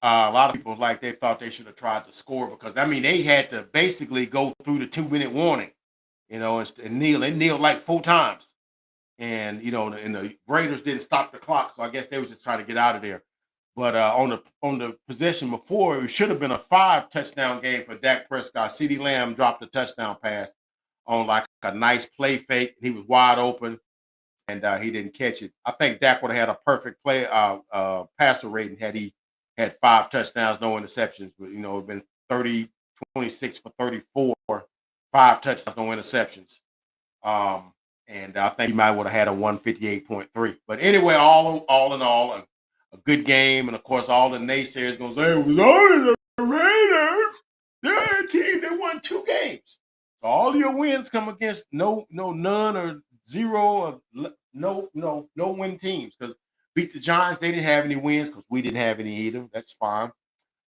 A lot of people they thought they should have tried to score because I mean they had to basically go through the 2-minute warning, and kneel. They kneeled like 4 times, and the Raiders didn't stop the clock, so I guess they was just trying to get out of there. But on the possession before, it should have been a 5-touchdown game for Dak Prescott. CeeDee Lamb dropped a touchdown pass on like a nice play fake. He was wide open, and he didn't catch it. I think Dak would have had a perfect passer rating had he had 5 touchdowns, no interceptions. But it'd been 30, 26 for 34, 5 touchdowns, no interceptions. And I think he might would have had a 158.3. But anyway, all in all, a good game. And of course, all the naysayers gonna say it was only the Raiders. They're a team that won 2 games. So all your wins come against none or zero or no win teams. Because beat the Giants, they didn't have any wins because we didn't have any either. That's fine.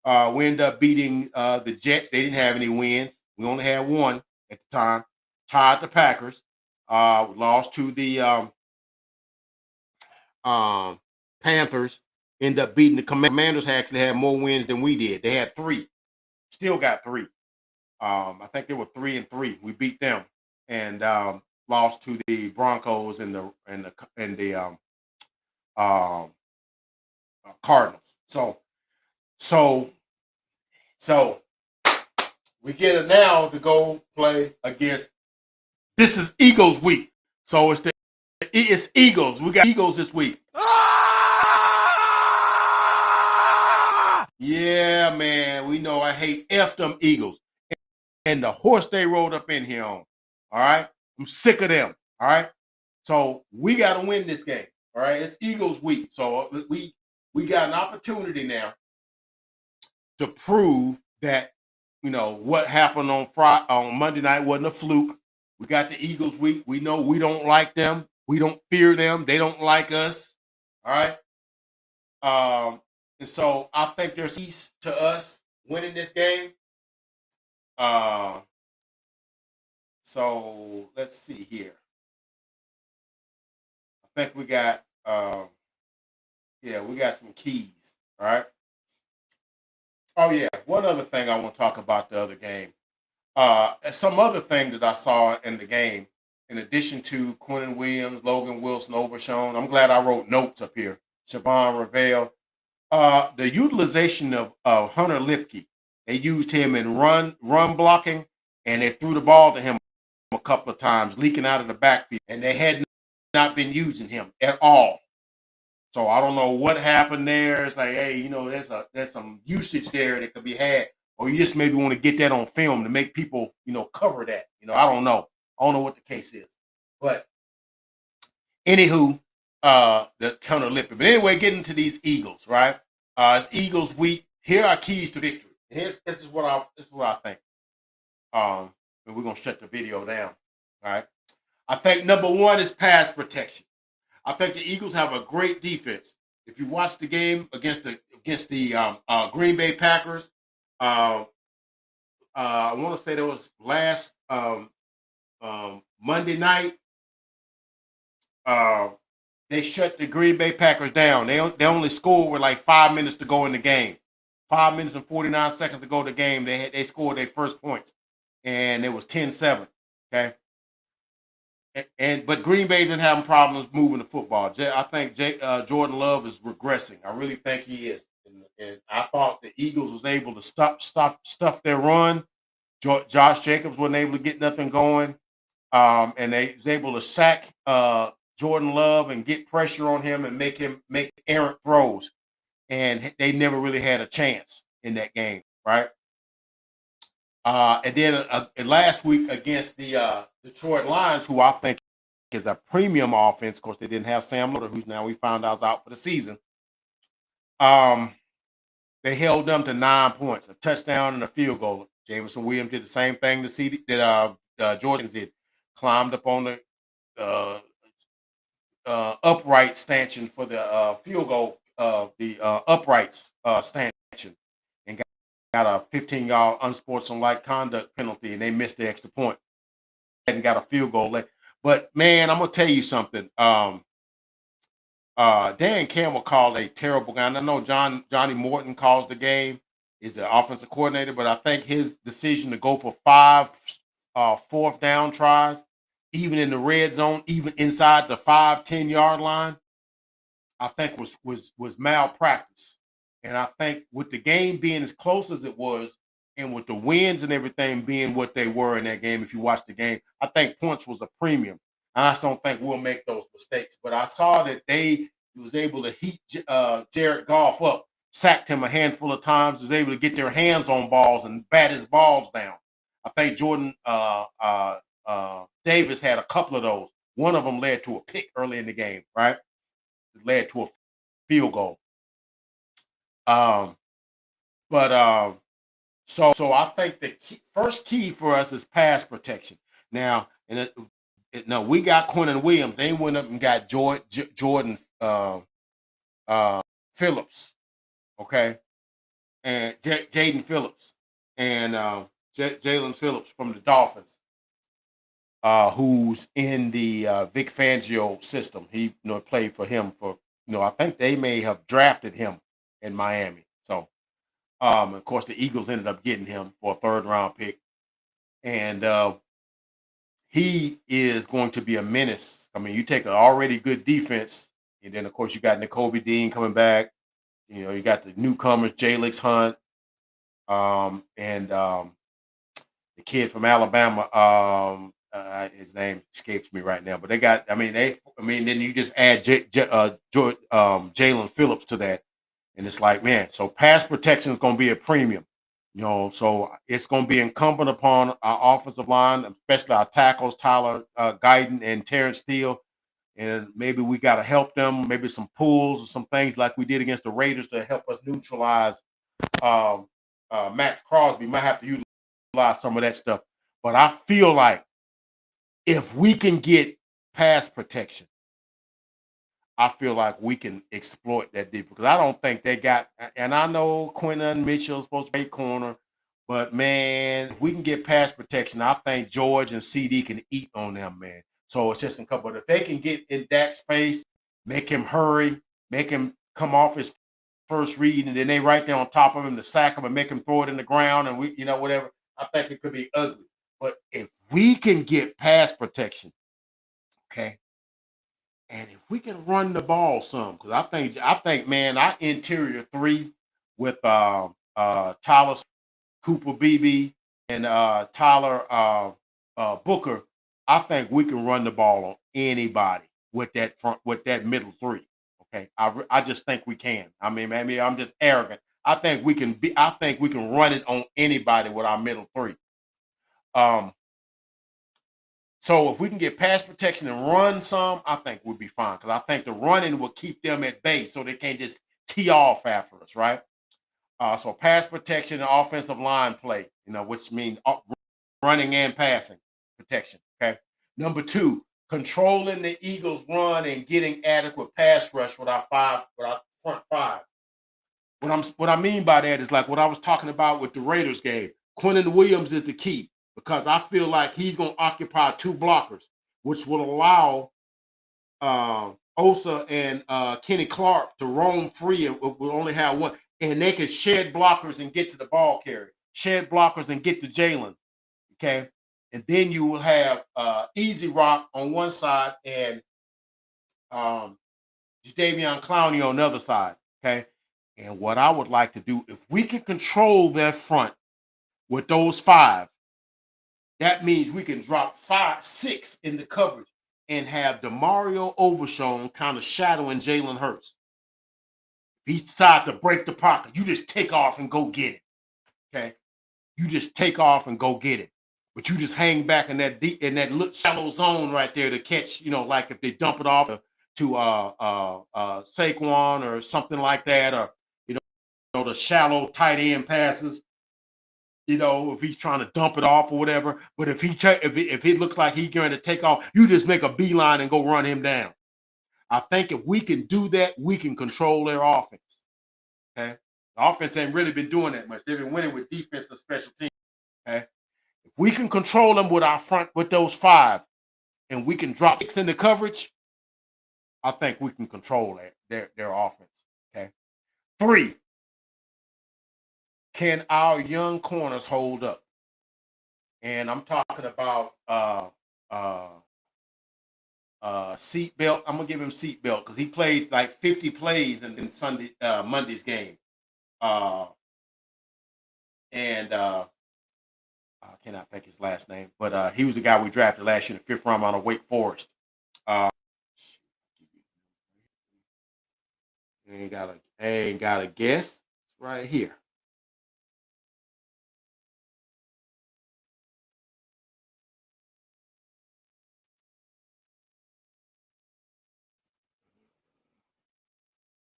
We ended up beating the Jets. They didn't have any wins. We only had one at the time. Tied the Packers. Lost to the Panthers. Ended up beating the Commanders. Actually had more wins than we did. They had 3. Still got 3. I think they were 3-3. We beat them and lost to the Broncos and the Cardinals. So we get it now to go play against. This is Eagles week, so it's Eagles. We got Eagles this week. Yeah, man. We know I hate them Eagles and the horse they rode up in here on. All right, I'm sick of them. All right, so we got to win this game. All right, it's Eagles week, so we got an opportunity now to prove that what happened on Monday night wasn't a fluke. We got the Eagles week. We know we don't like them. We don't fear them. They don't like us. All right. And so I think there's ease to us winning this game. So let's see here. I think we got we got some keys. All right. Oh yeah. One other thing I want to talk about the other game. Some other thing that I saw in the game, in addition to Quentin Williams, Logan Wilson, Overshown, I'm glad I wrote notes up here. Siobhan Ravel, the utilization of Hunter Lipke, they used him in run blocking, and they threw the ball to him a couple of times, leaking out of the backfield, and they had not been using him at all. So I don't know what happened there. It's like, hey, there's some usage there that could be had, or you just maybe want to get that on film to make people, cover that. I don't know. I don't know what the case is, but anywho, the counter lipping. But anyway, getting to these Eagles, right? It's Eagles week. Here are keys to victory. This is what I think. And we're gonna shut the video down. All right. I think number 1 is pass protection. I think the Eagles have a great defense. If you watch the game against the Green Bay Packers, I want to say that was last Monday night. They shut the Green Bay Packers down. They only scored with like 5 minutes to go in the game. 5 minutes and 49 seconds to go in the game. They scored their first points, and it was 10-7. Okay. but Green Bay been having problems moving the football. I think Jordan Love is regressing. I really think he is. And I thought the Eagles was able to stuff their run. Josh Jacobs wasn't able to get nothing going. And they was able to sack Jordan Love and get pressure on him and make errant throws. And they never really had a chance in that game, right? And then last week against the Detroit Lions, who I think is a premium offense. Of course, they didn't have Sam Loader, who's now we found out is out for the season. They held them to 9 points, a touchdown and a field goal. Jameson Williams did the same thing that Georgia did, climbed up on the uh, upright stanchion for the field goal, the uprights stanchion, and got a 15-yard unsportsmanlike conduct penalty, and they missed the extra point and got a field goal. But man, I'm gonna tell you something. Dan Campbell called a terrible game. I know Johnny Morton calls the game, is the offensive coordinator, but I think his decision to go for 5 fourth down tries, even in the red zone, even inside the 5-10 yard line, I think was malpractice. And I think with the game being as close as it was, and with the wins and everything being what they were in that game, if you watch the game, I think points was a premium. And I just don't think we'll make those mistakes. But I saw that they was able to heat Jared Goff up, sacked him a handful of times, was able to get their hands on balls and bat his balls down. I think Jordan Davis had a couple of those. One of them led to a pick early in the game, right? It led to a field goal. Um, but so I think the first key for us is pass protection. Now, and no, we got Quentin Williams. They went up and got Jordan Phillips, okay, and Jaden Phillips, and Jalen Phillips from the Dolphins, who's in the Vic Fangio system. He played for him for I think they may have drafted him in Miami. So of course the Eagles ended up getting him for a third round pick, and he is going to be a menace. I mean, you take an already good defense, and then of course you got N'Kobe Dean coming back. You got the newcomers, Jalix Hunt, and the kid from Alabama. His name escapes me right now, but they got. Then you just add Jalen Phillips to that, and it's like, man. So pass protection is going to be a premium. So it's going to be incumbent upon our offensive line, especially our tackles, Tyler Guyton and Terrence Steele. And maybe we got to help them, maybe some pulls or some things like we did against the Raiders to help us neutralize Max Crosby. Might have to utilize some of that stuff. But I feel like if we can get pass protection, I feel like we can exploit that deep because I don't think they got. And I know Quinton Mitchell's supposed to be a corner, but man, if we can get pass protection, I think George and CD can eat on them, man. So it's just a couple. But if they can get in Dak's face, make him hurry, make him come off his first read, and then they right there on top of him to sack him and make him throw it in the ground, and whatever. I think it could be ugly. But if we can get pass protection, okay. And if we can run the ball some, because I think, man, our interior three with Tyler Cooper BB and Tyler Booker, I think we can run the ball on anybody with that middle three. Okay. I just think we can. I mean, maybe I'm just arrogant. I think we can run it on anybody with our middle three. Um, So if we can get pass protection and run some, I think we'll be fine because I think the running will keep them at bay so they can't just tee off after us, right? So pass protection and offensive line play, which means running and passing protection. Okay. Number two, controlling the Eagles' run and getting adequate pass rush with our front five. What I mean by that is like what I was talking about with the Raiders game. Quentin Williams is the key because I feel like he's going to occupy 2 blockers, which will allow Osa and Kenny Clark to roam free, and we'll only have one, and they can shed blockers and get to the ball carrier, shed blockers and get to Jalen. Okay, and then you will have Easy Rock on one side and um, Jadeveon Clowney on the other side. Okay. And what I would like to do, if we can control that front with those five, that means we can drop 5, 6 in the coverage and have Demario Overshown kind of shadowing Jalen Hurts. If he decides to break the pocket, you just take off and go get it. Okay. You just take off and go get it. But you just hang back in that deep in that shallow zone right there to catch, like if they dump it off to Saquon or something like that, or the shallow tight end passes. If he's trying to dump it off or whatever. But if it looks like he's going to take off, you just make a beeline and go run him down. I think if we can do that, we can control their offense. Okay, the offense ain't really been doing that much. They've been winning with defense and special teams. Okay, if we can control them with our front with those 5, and we can drop 6 in the coverage, I think we can control their offense. Okay, 3. Can our young corners hold up? And I'm talking about Seatbelt. I'm gonna give him Seatbelt because he played like 50 plays in Monday's game. And I cannot think his last name, but he was the guy we drafted last year in the 5th round out of Wake Forest. Ain't got a guess right here.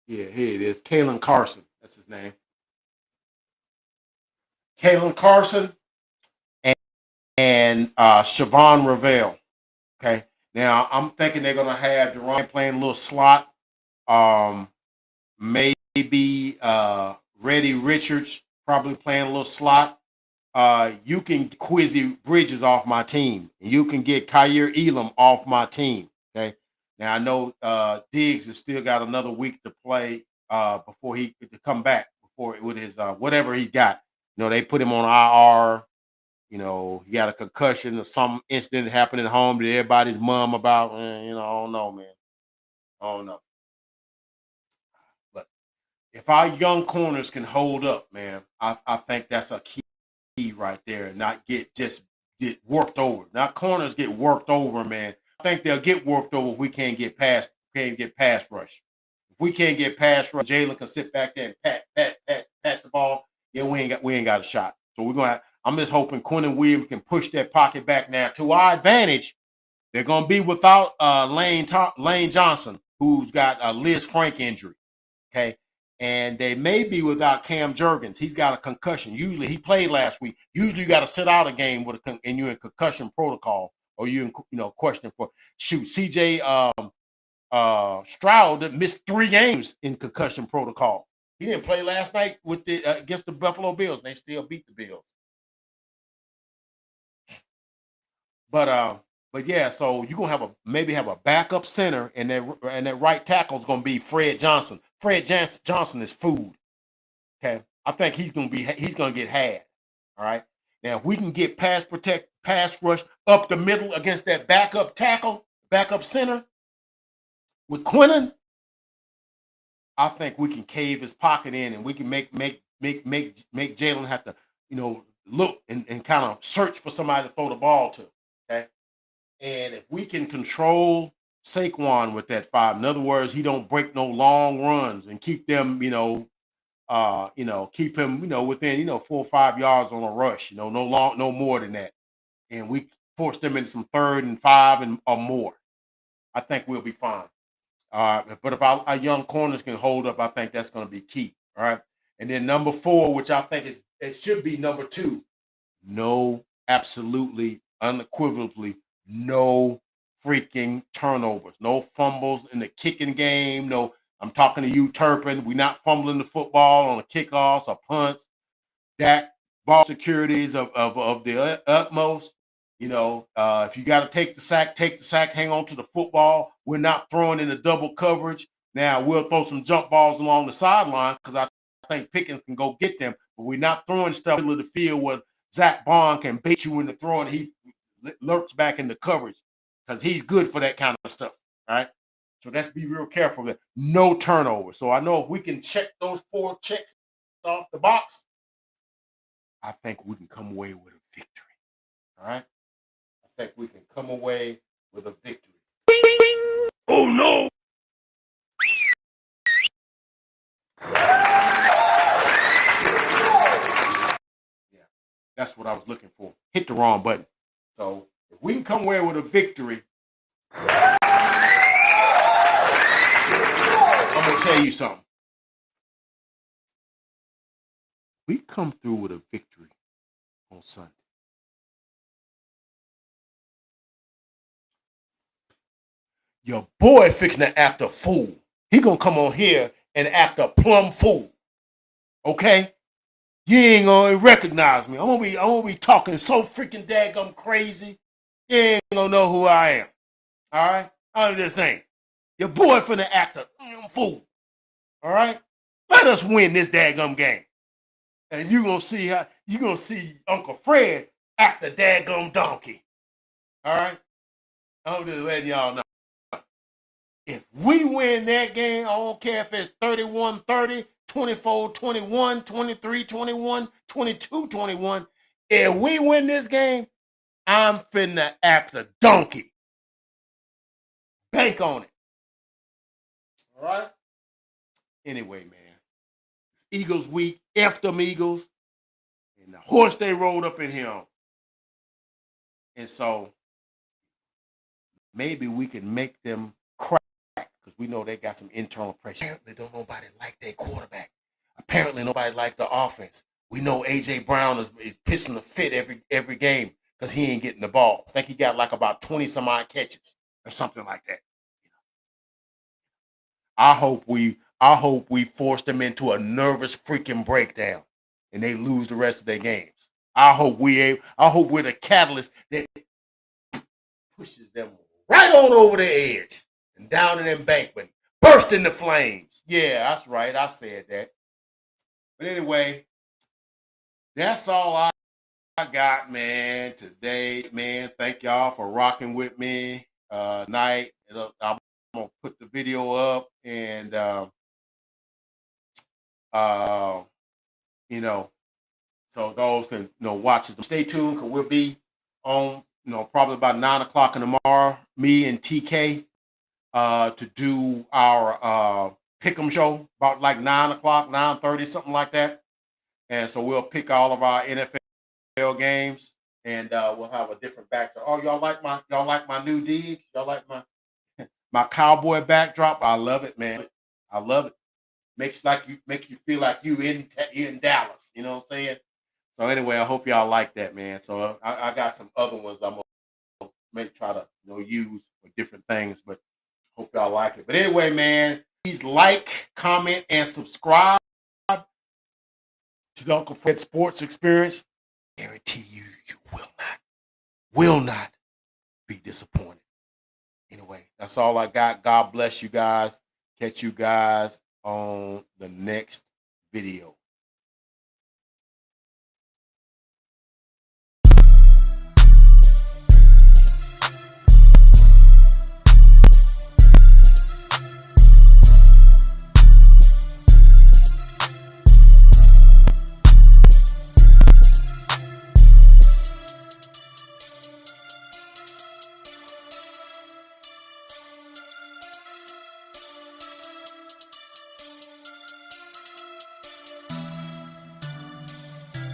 Yeah, here it is. Kalen Carson. That's his name. Kalen Carson and Siobhan Ravel. Okay. Now I'm thinking they're gonna have Deron playing a little slot. Maybe Reddy Richards probably playing a little slot. You can get Quizzy Bridges off my team. And you can get Kyer Elam off my team. Okay. Now I know Diggs has still got another week to play before he could come back before with his whatever he got. They put him on IR. He got a concussion or some incident happened at home that everybody's mum about. I don't know, man. I don't know. But if our young corners can hold up, man, I think that's a key right there, and not get worked over. Not corners get worked over, man. I think they'll get worked over if we can't get pass rush. If we can't get pass rush, Jalen can sit back there and pat the ball. Yeah, we ain't got a shot. So I'm just hoping Quentin Williams can push that pocket back now to our advantage. They're gonna be without Lane Johnson, who's got a Liz Frank injury. Okay. And they may be without Cam Jurgens. He's got a concussion. Usually he played last week. Usually you got to sit out a game and you're in concussion protocol, or you question for CJ Stroud that missed 3 games in concussion protocol. He didn't play last night with the against the Buffalo Bills, and they still beat the Bills. But yeah, so you're gonna maybe have a backup center, and that right tackle is gonna be Fred Johnson. Johnson is food. Okay, I think he's gonna get had. All right. Now, if we can get pass rush up the middle against that backup center with Quinnen, I think we can cave his pocket in, and we can make Jalen have to look and kind of search for somebody to throw the ball to. Okay. And if we can control Saquon with that 5, in other words, he don't break no long runs and keep them, keep him, within, 4 or 5 yards on a rush, no more than that. And we force them into some 3rd and 5 or more. I think we'll be fine. But if our young corners can hold up, I think that's going to be key. All right. And then number 4, which I think it should be number 2, no, absolutely, unequivocally, no freaking turnovers, no fumbles in the kicking game. No, I'm talking to you, Turpin. We're not fumbling the football on the kickoffs or punts. That ball security is of the utmost. If you got to take the sack, hang on to the football. We're not throwing in the double coverage. Now, we'll throw some jump balls along the sideline because I think Pickens can go get them, but we're not throwing stuff into the field where Zach Bond can bait you into throwing. lurks back in the coverage because he's good for that kind of stuff. All right. So let's be real careful. No turnover. So I know if we can check those 4 checks off the box, I think we can come away with a victory. All right. I think we can come away with a victory. Oh no. Yeah, that's what I was looking for. Hit the wrong button. So if we can come away with a victory, I'm gonna tell you something. We come through with a victory on Sunday. Your boy fixing to act a fool. He gonna come on here and act a plumb fool. Okay? You ain't gonna recognize me. I'm gonna be talking so freaking daggum crazy. You ain't gonna know who I am. All right? I'm just saying. Your boy finna act a fool. All right? Let us win this daggum game. And you gonna see Uncle Fred act a daggum donkey. All right? I'm just letting y'all know. If we win that game, I don't care if it's 31-30, 24-21, 23-21, 22-21. If we win this game, I'm finna act a donkey. Bank on it. All right? Anyway, man. Eagles week, F them Eagles, and the horse they rolled up in here. And so maybe we can make them crack because we know they got some internal pressure. Apparently, don't nobody like their quarterback. Apparently, nobody like the offense. We know A.J. Brown is pissing a fit every game because he ain't getting the ball. I think he got like about 20 some odd catches or something like that. I hope we force them into a nervous freaking breakdown and they lose the rest of their games. I hope we're the catalyst that pushes them right on over the edge and down an embankment, burst into flames. Yeah, that's right. I said that. But anyway, that's all I got, man, today, man. Thank y'all for rocking with me night. I'm gonna put the video up and you know, so those can watch it. Stay tuned because we'll be on probably about 9 o'clock in the tomorrow. Me and TK to do our pick'em show about like 9 o'clock, 9:30, something like that. And so we'll pick all of our NFL games, and we'll have a different backdrop. Oh, y'all like my new digs? Y'all like my cowboy backdrop? I love it, man. I love it. Make you feel like you in Dallas. You know what I'm saying? So anyway, I hope y'all like that, man. So I got some other ones I'm gonna try to use for different things, but hope y'all like it. But anyway, man, please like, comment, and subscribe to the Uncle Fred Sports Experience. I guarantee you will not be disappointed. Anyway, that's all I got. God bless you guys. Catch you guys on the next video.